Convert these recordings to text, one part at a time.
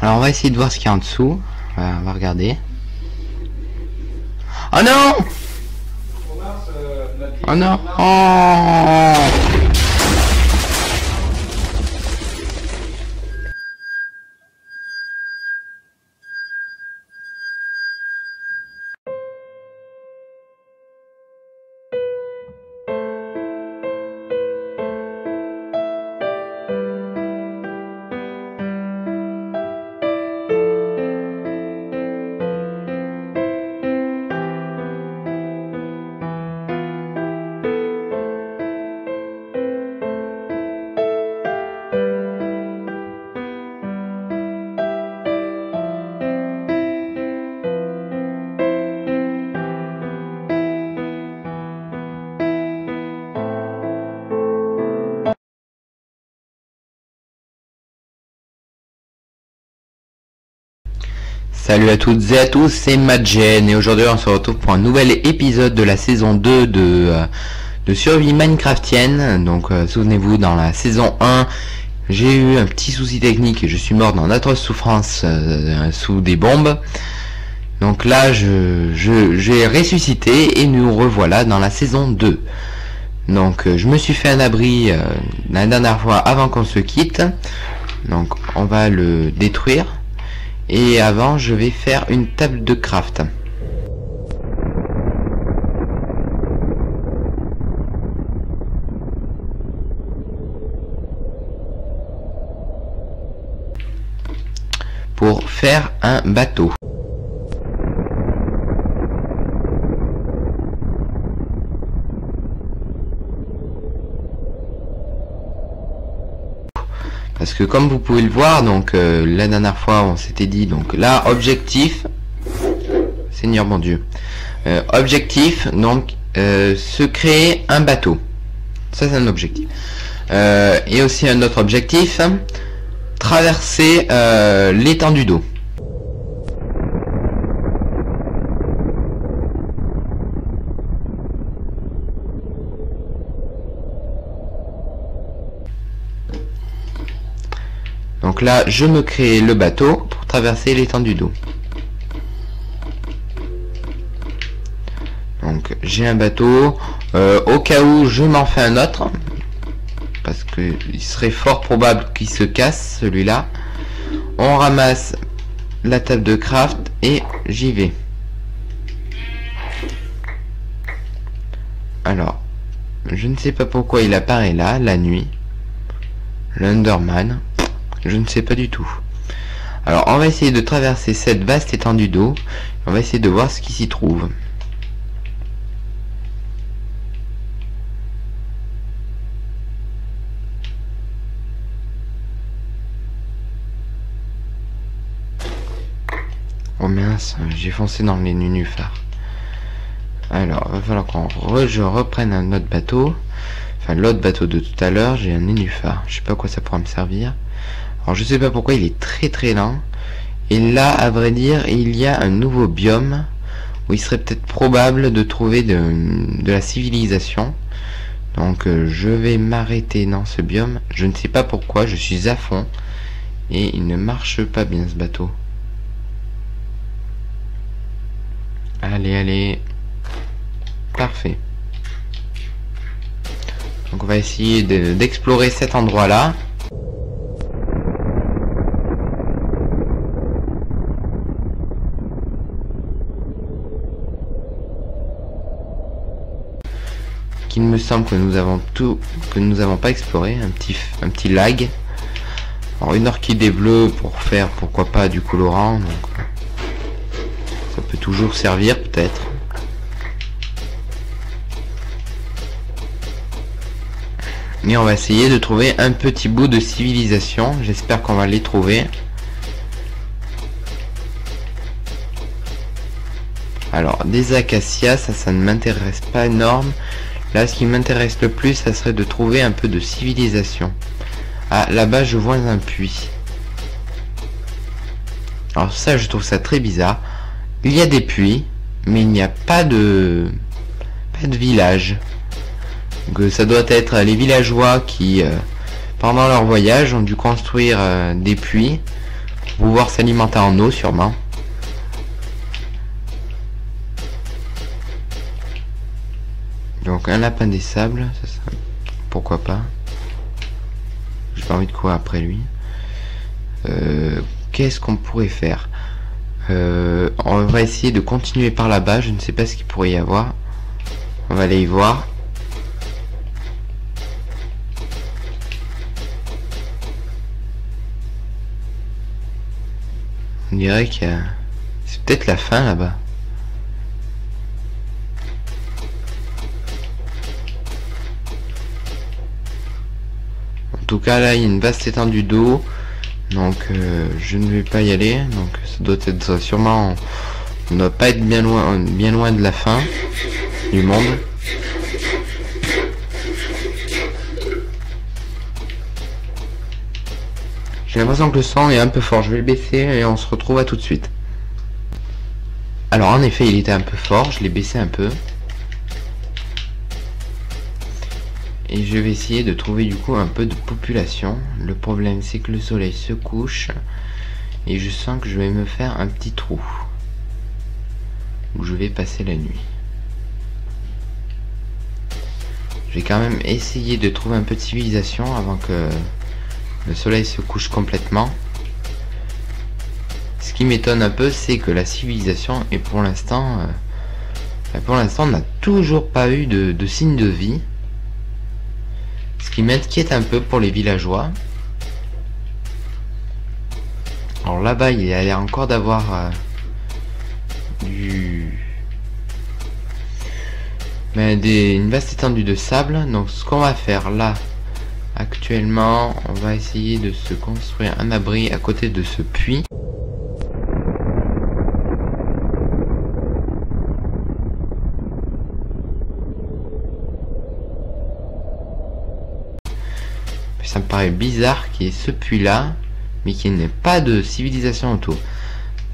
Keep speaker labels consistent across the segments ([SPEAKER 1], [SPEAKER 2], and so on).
[SPEAKER 1] Alors on va essayer de voir ce qu'il y a en dessous. On va regarder. Oh non! Oh non! Oh! Salut à toutes et à tous, c'est Madgen et aujourd'hui on se retrouve pour un nouvel épisode de la saison 2 de survie minecraftienne. Donc souvenez-vous, dans la saison 1 j'ai eu un petit souci technique et je suis mort dans d'atroces souffrances sous des bombes. Donc là j'ai ressuscité et nous revoilà dans la saison 2. Donc je me suis fait un abri la dernière fois avant qu'on se quitte. Donc on va le détruire. Et avant, je vais faire une table de craft. Pour faire un bateau. Parce que comme vous pouvez le voir, donc la dernière fois on s'était dit, donc là objectif, Seigneur mon Dieu, objectif donc se créer un bateau, ça c'est un objectif, et aussi un autre objectif, traverser l'étendue d'eau. Donc là, je me crée le bateau pour traverser l'étendue d'eau. Donc j'ai un bateau. Au cas où je m'en fais un autre, parce que il serait fort probable qu'il se casse celui-là. On ramasse la table de craft et j'y vais. Alors, je ne sais pas pourquoi il apparaît là, la nuit. L'Underman. Je ne sais pas du tout. Alors on va essayer de traverser cette vaste étendue d'eau. On va essayer de voir ce qui s'y trouve. Oh mince, j'ai foncé dans les nénuphars. Alors, il va falloir je reprenne un autre bateau. Enfin, l'autre bateau de tout à l'heure, j'ai un nénuphar. Je sais pas à quoi ça pourra me servir. Alors je sais pas pourquoi il est très lent. Et là, à vrai dire, il y a un nouveau biome où il serait peut-être probable de trouver de la civilisation. Donc je vais m'arrêter dans ce biome. Je ne sais pas pourquoi, je suis à fond. Et il ne marche pas bien ce bateau. Allez. Parfait. Donc on va essayer d'explorer cet endroit-là. Il me semble que nous avons pas exploré, un petit lag. Alors une orchidée bleue pour faire pourquoi pas du colorant, donc ça peut toujours servir peut-être. Et on va essayer de trouver un petit bout de civilisation, j'espère qu'on va les trouver. Alors des acacias, ça ne m'intéresse pas énorme. Là, ce qui m'intéresse le plus, ça serait de trouver un peu de civilisation. Ah, là-bas, je vois un puits. Alors ça, je trouve ça très bizarre. Il y a des puits, mais il n'y a pas de village. Donc ça doit être les villageois qui, pendant leur voyage, ont dû construire des puits Pour pouvoir s'alimenter en eau sûrement. Donc un lapin des sables, ça, pourquoi pas. J'ai pas envie de courir après lui. Qu'est-ce qu'on pourrait faire? On va essayer de continuer par là-bas. Je ne sais pas ce qu'il pourrait y avoir. On va aller y voir. On dirait qu'il y a... C'est peut-être la fin là-bas. En tout cas là il y a une vaste étendue d'eau. Donc je ne vais pas y aller. Donc ça doit être sûrement... On ne doit pas être bien loin de la fin du monde. J'ai l'impression que le son est un peu fort. Je vais le baisser et on se retrouve à tout de suite. Alors en effet il était un peu fort. Je l'ai baissé un peu. Et je vais essayer de trouver du coup un peu de population. Le problème c'est que le soleil se couche. Et je sens que je vais me faire un petit trou. Où je vais passer la nuit. Je vais quand même essayer de trouver un peu de civilisation avant que le soleil se couche complètement. Ce qui m'étonne un peu c'est que la civilisation est pour l'instant... on n'a toujours pas eu de signe de vie. Ce qui m'inquiète un peu pour les villageois. Alors là-bas, il y a l'air encore d'avoir une vaste étendue de sable. Donc ce qu'on va faire là, actuellement, on va essayer de se construire un abri à côté de ce puits. Ça me paraît bizarre qu'il y ait ce puits là, mais qu'il n'y ait pas de civilisation autour.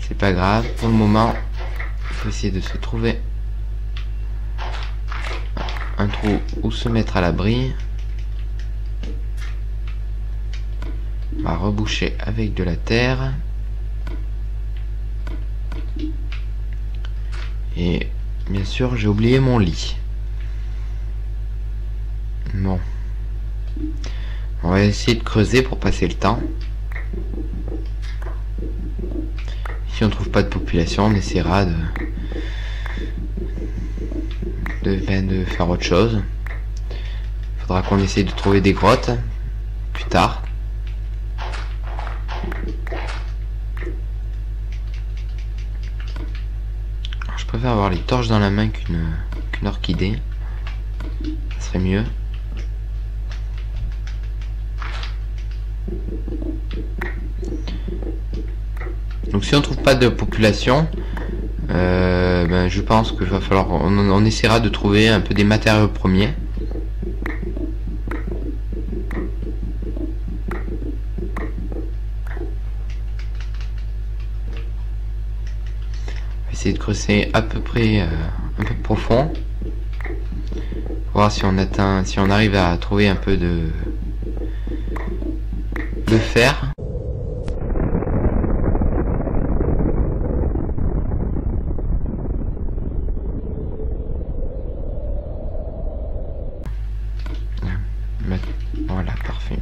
[SPEAKER 1] C'est pas grave, pour le moment, il faut essayer de se trouver un trou où se mettre à l'abri. On va reboucher avec de la terre. Et bien sûr, j'ai oublié mon lit. Bon. On va essayer de creuser pour passer le temps. Si on trouve pas de population, on essaiera de faire autre chose. Il faudra qu'on essaye de trouver des grottes plus tard. Alors, je préfère avoir les torches dans la main qu'une orchidée. Ça serait mieux. Donc si on trouve pas de population, je pense qu'il va falloir, on essaiera de trouver un peu des matériaux premiers. On va essayer de creuser à peu près un peu profond, voir si on arrive à trouver un peu de fer. Voilà, parfait.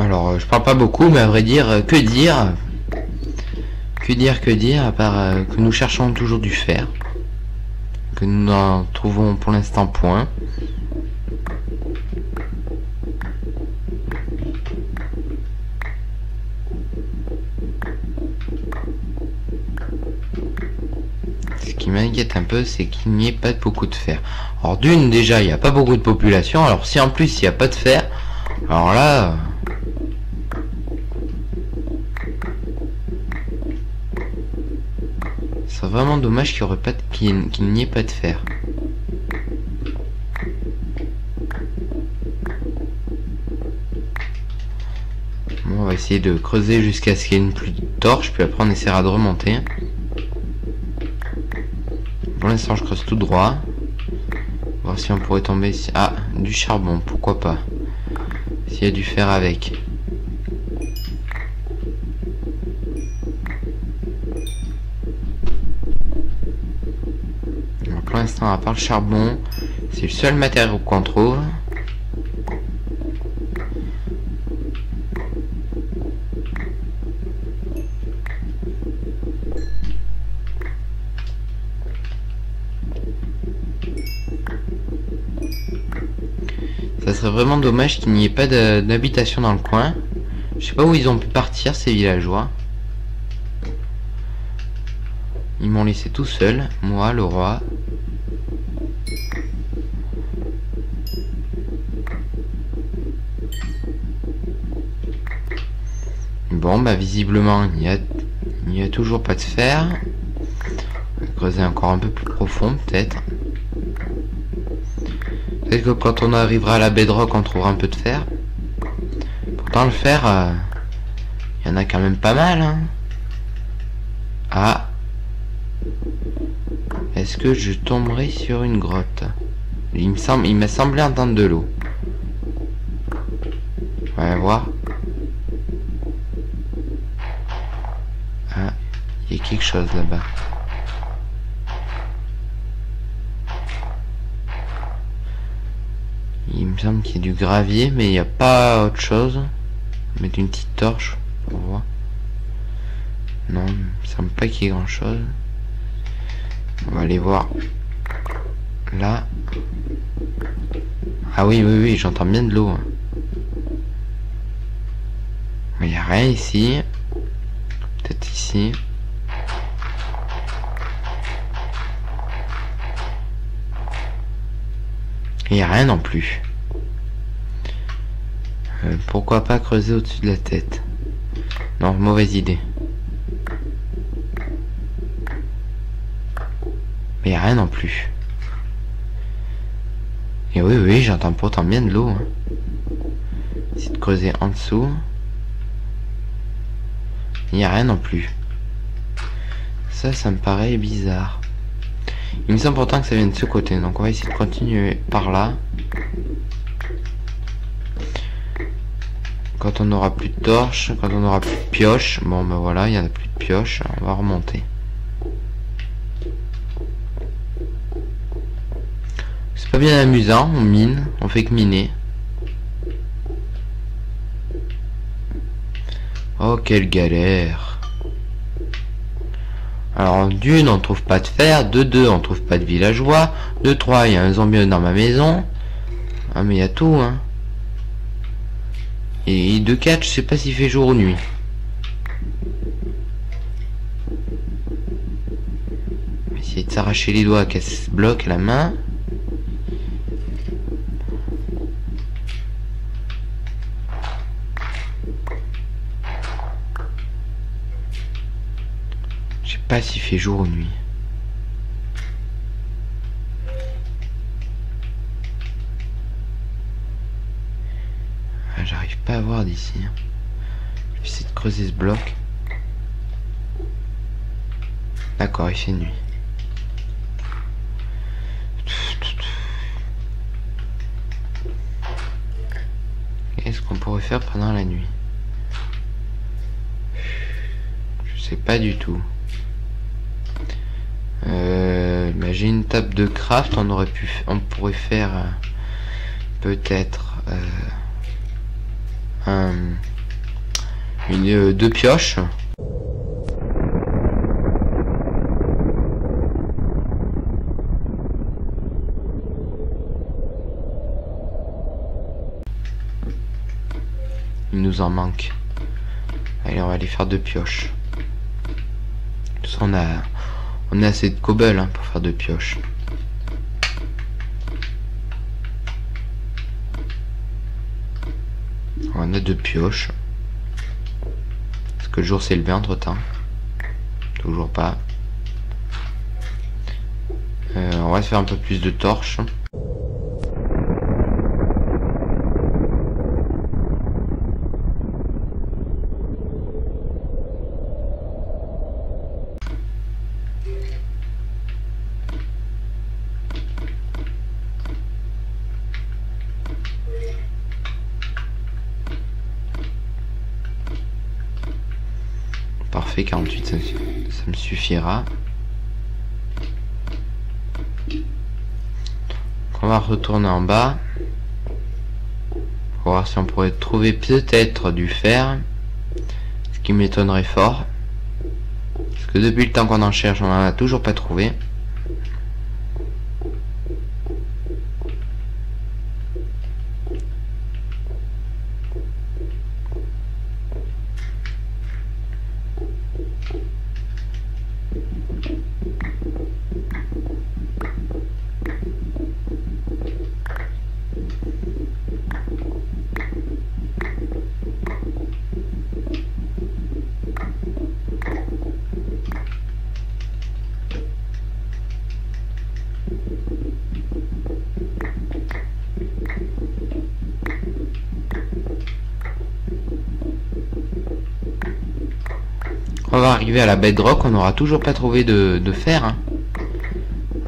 [SPEAKER 1] Alors, je parle pas beaucoup, mais à vrai dire, que dire, à part que nous cherchons toujours du fer, que nous n'en trouvons pour l'instant point. Ce qui m'inquiète un peu, c'est qu'il n'y ait pas beaucoup de fer. Alors d'une, déjà, il n'y a pas beaucoup de population, alors si en plus il n'y a pas de fer, alors là... C'est vraiment dommage qu'il n'y ait pas de fer. Bon, on va essayer de creuser jusqu'à ce qu'il n'y ait plus de torche, puis après on essaiera de remonter. Pour l'instant je creuse tout droit. Voir si on pourrait tomber ici. Ah, du charbon, pourquoi pas. S'il y a du fer avec. Alors, pour l'instant, à part le charbon, c'est le seul matériau qu'on trouve. Ça serait vraiment dommage qu'il n'y ait pas d'habitation dans le coin. Je sais pas où ils ont pu partir ces villageois. Ils m'ont laissé tout seul, moi le roi. Bon bah visiblement il n'y a toujours pas de fer. On va creuser encore un peu plus profond peut-être. Peut-être que quand on arrivera à la bedrock, on trouvera un peu de fer. Pourtant le fer, il y en a quand même pas mal. Hein. Ah. Est-ce que je tomberai sur une grotte? Il m'a semblé entendre de l'eau. On va voir. Ah, il y a quelque chose là-bas. Il me semble qu'il y a du gravier, mais il n'y a pas autre chose. On va mettre une petite torche pour voir. Non, il me semble pas qu'il y ait grand chose. On va aller voir là. Ah oui, oui, oui, j'entends bien de l'eau. Il n'y a rien ici. Peut-être ici. Il n'y a rien non plus. Pourquoi pas creuser au-dessus de la tête? Non, mauvaise idée. Mais il n'y a rien non plus. Et oui, oui, j'entends pourtant bien de l'eau. Hein. Essayer de creuser en dessous. Il n'y a rien non plus. Ça me paraît bizarre. Il me semble pourtant que ça vient de ce côté. Donc on va essayer de continuer par là. Quand on n'aura plus de torches, quand on n'aura plus de pioches. Bon ben voilà, il n'y en a plus de pioches. On va remonter. C'est pas bien amusant, on mine, on fait que miner. Oh quelle galère. Alors d'une on trouve pas de fer, de deux on trouve pas de villageois, de trois il y a un zombie dans ma maison. Ah mais il y a tout hein. Et de 4 je sais pas s'il fait jour ou nuit. On va essayer de s'arracher les doigts qu'elle se bloque la main. Je sais pas s'il fait jour ou nuit. Ah, j'arrive pas à voir d'ici. Je vais essayer de creuser ce bloc. D'accord, il fait nuit. Qu'est-ce qu'on pourrait faire pendant la nuit? Je sais pas du tout. Bah, j'ai une table de craft, on pourrait faire peut-être deux pioches. Il nous en manque. Allez, on va aller faire deux pioches. Tout ça, on a assez de cobble hein, pour faire deux pioches. On a deux pioches. Est-ce que le jour s'est levé entre temps? Toujours pas. on va se faire un peu plus de torches. Parfait, 48, ça me suffira. On va retourner en bas pour voir si on pourrait trouver peut-être du fer, ce qui m'étonnerait fort, parce que depuis le temps qu'on en cherche, on n'en a toujours pas trouvé. On va arriver à la bedrock, on n'aura toujours pas trouvé de fer. Hein.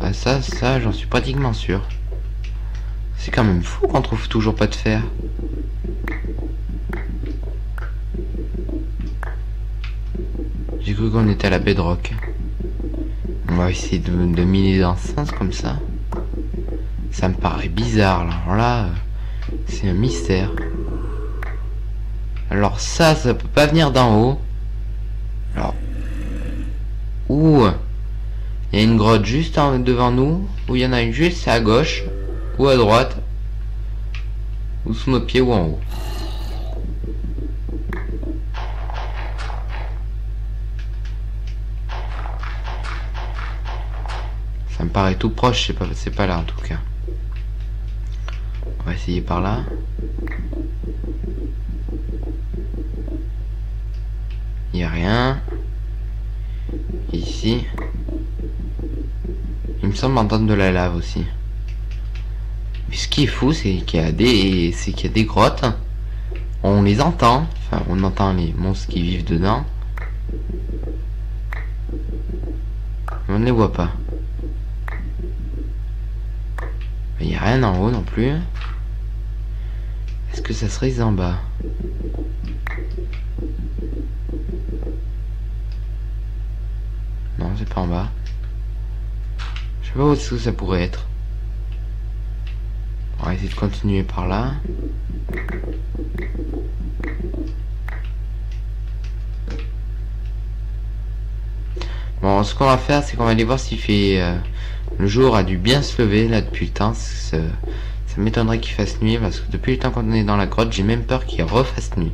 [SPEAKER 1] Ah, ça, j'en suis pratiquement sûr. C'est quand même fou qu'on trouve toujours pas de fer. J'ai cru qu'on était à la bedrock. On va essayer de miner dans ce sens comme ça. Ça me paraît bizarre là. Alors là, c'est un mystère. Alors ça peut pas venir d'en haut. Alors, ou il y a une grotte juste devant nous, ou il y en a une juste à gauche, ou à droite, ou sous nos pieds, ou en haut. Ça me paraît tout proche, c'est pas là en tout cas. On va essayer par là. Il n'y a rien. Ici. Il me semble entendre de la lave aussi. Mais ce qui est fou, c'est qu'il y a des grottes. On les entend. Enfin, on entend les monstres qui vivent dedans. Mais on ne les voit pas. Il n'y a rien en haut non plus. Est-ce que ça serait en bas? Non, c'est pas en bas. Je sais pas où ça pourrait être. On va essayer de continuer par là. Bon, ce qu'on va faire, c'est qu'on va aller voir s'il fait... le jour a dû bien se lever là depuis le temps. Ça m'étonnerait qu'il fasse nuit, parce que depuis le temps qu'on est dans la grotte, j'ai même peur qu'il refasse nuit.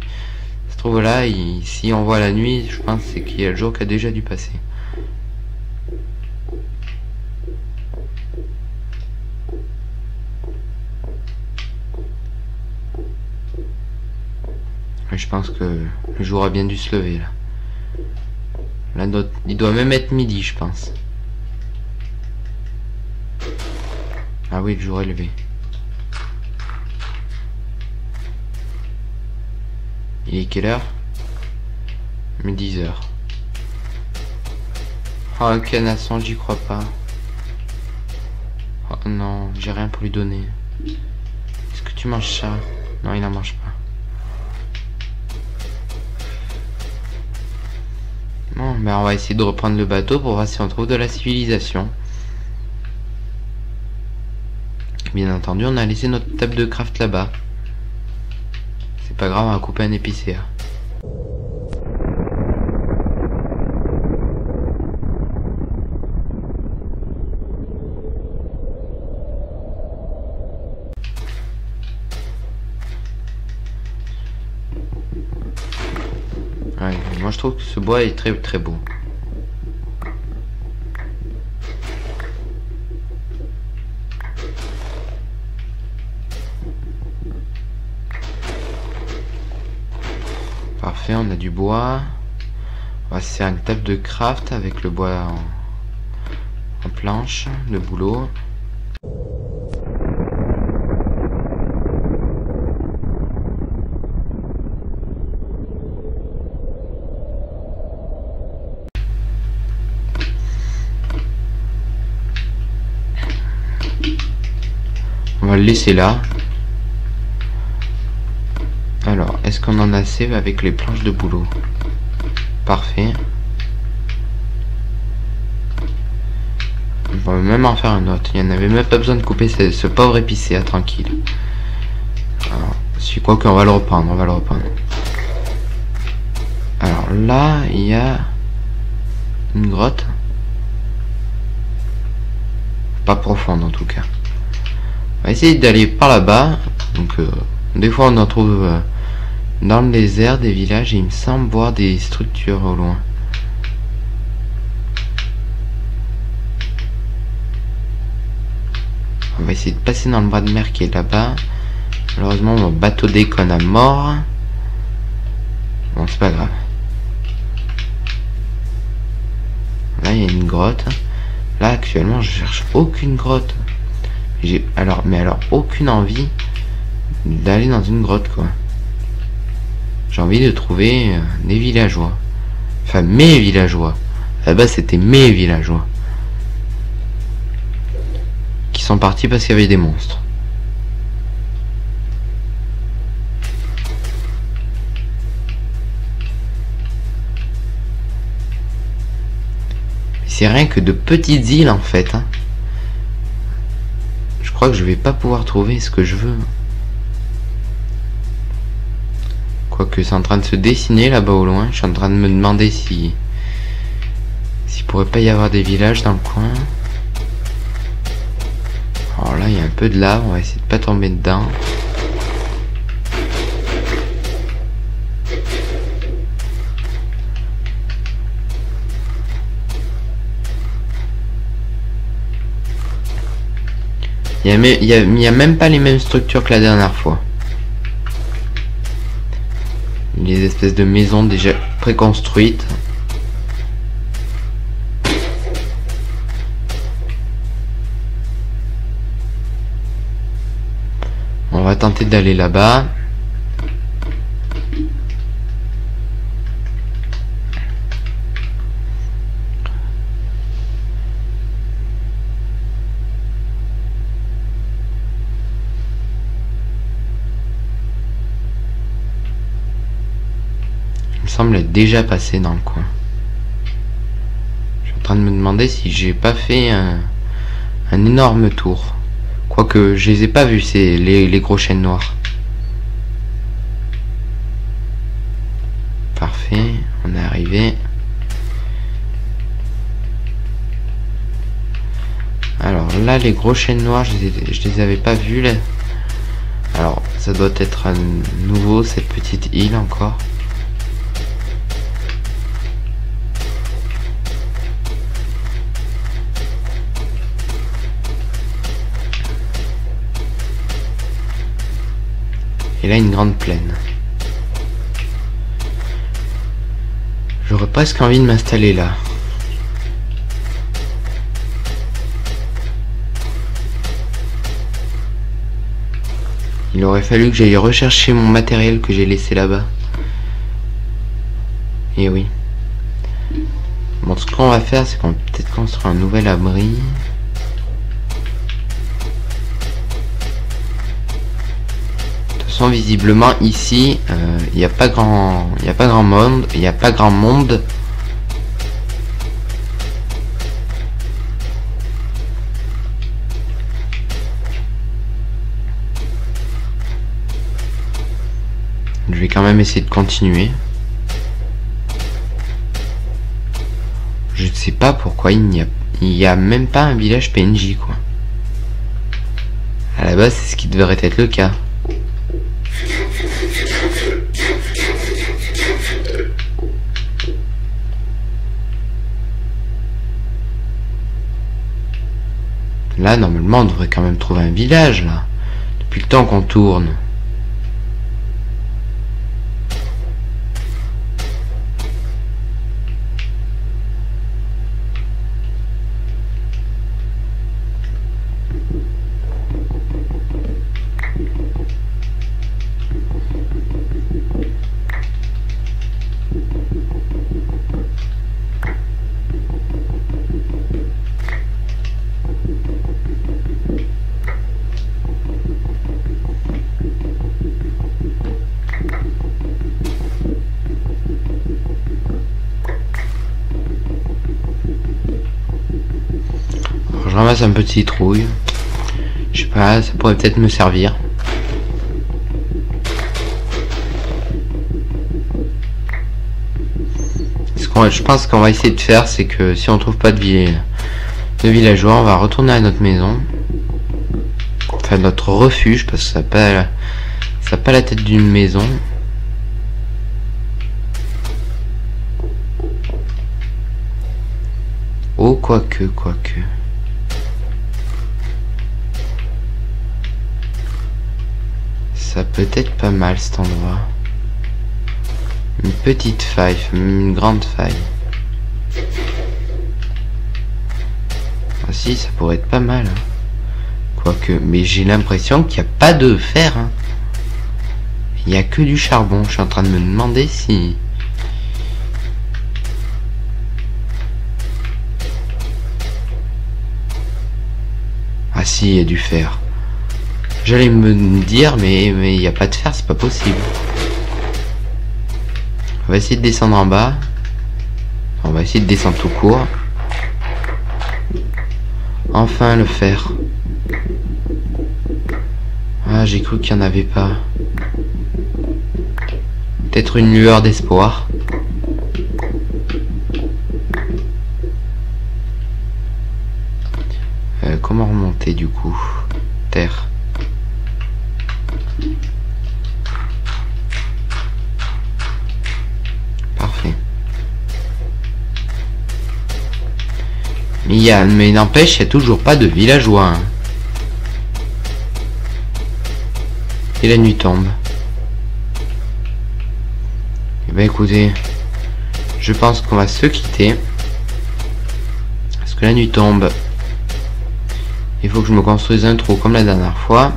[SPEAKER 1] Ça se trouve là, si on voit la nuit, je pense c'est qu'il y a le jour qui a déjà dû passer. Je pense que le jour a bien dû se lever là. Là, il doit même être midi, je pense. Ah oui, le jour est levé. Il est quelle heure? 10h. Oh, un canasson, j'y crois pas. Oh non, j'ai rien pour lui donner. Est-ce que tu manges ça? Non, il en mange pas. Bon, ben on va essayer de reprendre le bateau pour voir si on trouve de la civilisation. Bien entendu, on a laissé notre table de craft là-bas. C'est pas grave, on va couper un épicéa. Ouais, moi je trouve que ce bois est très très beau. Parfait, on a du bois. On va se faire une table de craft avec le bois en planche, de boulot. va le laisser là. Alors, est-ce qu'on en a assez avec les planches de boulot? Parfait. On va même en faire un autre. Il n'y en avait même pas besoin de couper ce pauvre épicéa, tranquille. Alors, si quoi qu'on va le reprendre, on va le reprendre. Alors là, il y a une grotte. Pas profonde en tout cas. On va essayer d'aller par là-bas. Donc, des fois on en trouve dans le désert des villages et il me semble voir des structures au loin. On va essayer de passer dans le bras de mer qui est là-bas. Malheureusement mon bateau déconne à mort. Bon, c'est pas grave. Là il y a une grotte. Là actuellement je cherche aucune grotte. J'ai alors aucune envie d'aller dans une grotte quoi. J'ai envie de trouver des villageois. Enfin mes villageois. Là-bas c'était mes villageois. Qui sont partis parce qu'il y avait des monstres. C'est rien que de petites îles en fait. Hein. Je crois que je vais pas pouvoir trouver ce que je veux. Quoique c'est en train de se dessiner là-bas au loin. Je suis en train de me demander s'il pourrait pas y avoir des villages dans le coin. Alors là il y a un peu de lave. On va essayer de pas tomber dedans. Il y a même pas les mêmes structures que la dernière fois. Les espèces de maisons déjà préconstruites. On va tenter d'aller là-bas. Semble être déjà passé dans le coin. Je suis en train de me demander si j'ai pas fait un énorme tour. Quoique je les ai pas vus les gros chênes noirs. Parfait, on est arrivé. Alors là les gros chênes noirs je les avais pas vus là. Alors ça doit être à nouveau cette petite île encore. Et là une grande plaine. J'aurais presque envie de m'installer là. Il aurait fallu que j'aille rechercher mon matériel que j'ai laissé là-bas. Et oui. Bon, ce qu'on va faire, c'est qu'on va peut-être construire un nouvel abri. Visiblement ici il n'y a pas grand monde, je vais quand même essayer de continuer. Je ne sais pas pourquoi il y a même pas un village PNJ quoi. À la base c'est ce qui devrait être le cas. Là, normalement, on devrait quand même trouver un village, là. Depuis le temps qu'on tourne. je ramasse un peu de citrouille. Je sais pas, ça pourrait peut-être me servir. Je pense qu'on va essayer de faire, c'est que si on trouve pas de villageois, on va retourner à notre maison. Enfin, notre refuge, parce que ça n'a pas la tête d'une maison. Oh, quoique. Ça peut être pas mal cet endroit. Une petite faille, une grande faille. Ah si, ça pourrait être pas mal. Hein. Quoique, mais j'ai l'impression qu'il n'y a pas de fer. Hein. Il n'y a que du charbon. Je suis en train de me demander si... Ah si, il y a du fer. J'allais me dire, mais il n'y a pas de fer, c'est pas possible. On va essayer de descendre en bas. On va essayer de descendre tout court. Enfin le fer. Ah, j'ai cru qu'il n'y en avait pas. Peut-être une lueur d'espoir. Comment remonter du coup? Terre. Parfait. Mais n'empêche, il n'y a toujours pas de villageois. Hein. Et la nuit tombe. Et ben écoutez, je pense qu'on va se quitter. Parce que la nuit tombe. Il faut que je me construise un trou comme la dernière fois.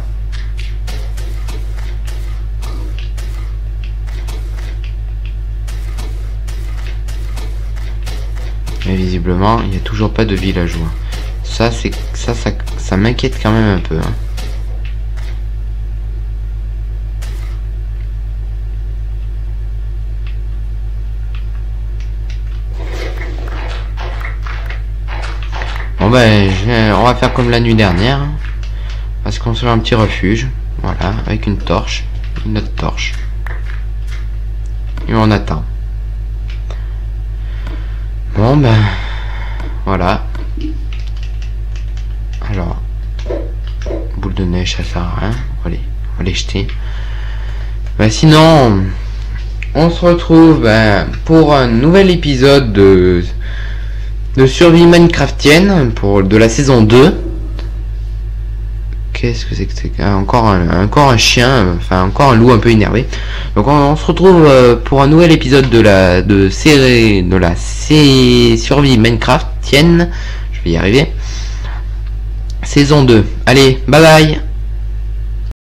[SPEAKER 1] Mais visiblement, il n'y a toujours pas de villageois. Ça m'inquiète quand même un peu. Hein. Bon ben, on va faire comme la nuit dernière. Hein. On va se construire un petit refuge. Voilà, avec une torche. Une autre torche. Et on attend. Bon ben, voilà. Alors, boule de neige, ça sert à rien. On va les jeter. Ben, sinon, on se retrouve pour un nouvel épisode de survie minecraftienne de la saison 2. Qu'est-ce que c'est encore un chien, enfin encore un loup un peu énervé. Donc on se retrouve pour un nouvel épisode de la survie minecraftienne. Je vais y arriver. Saison 2. Allez, bye bye.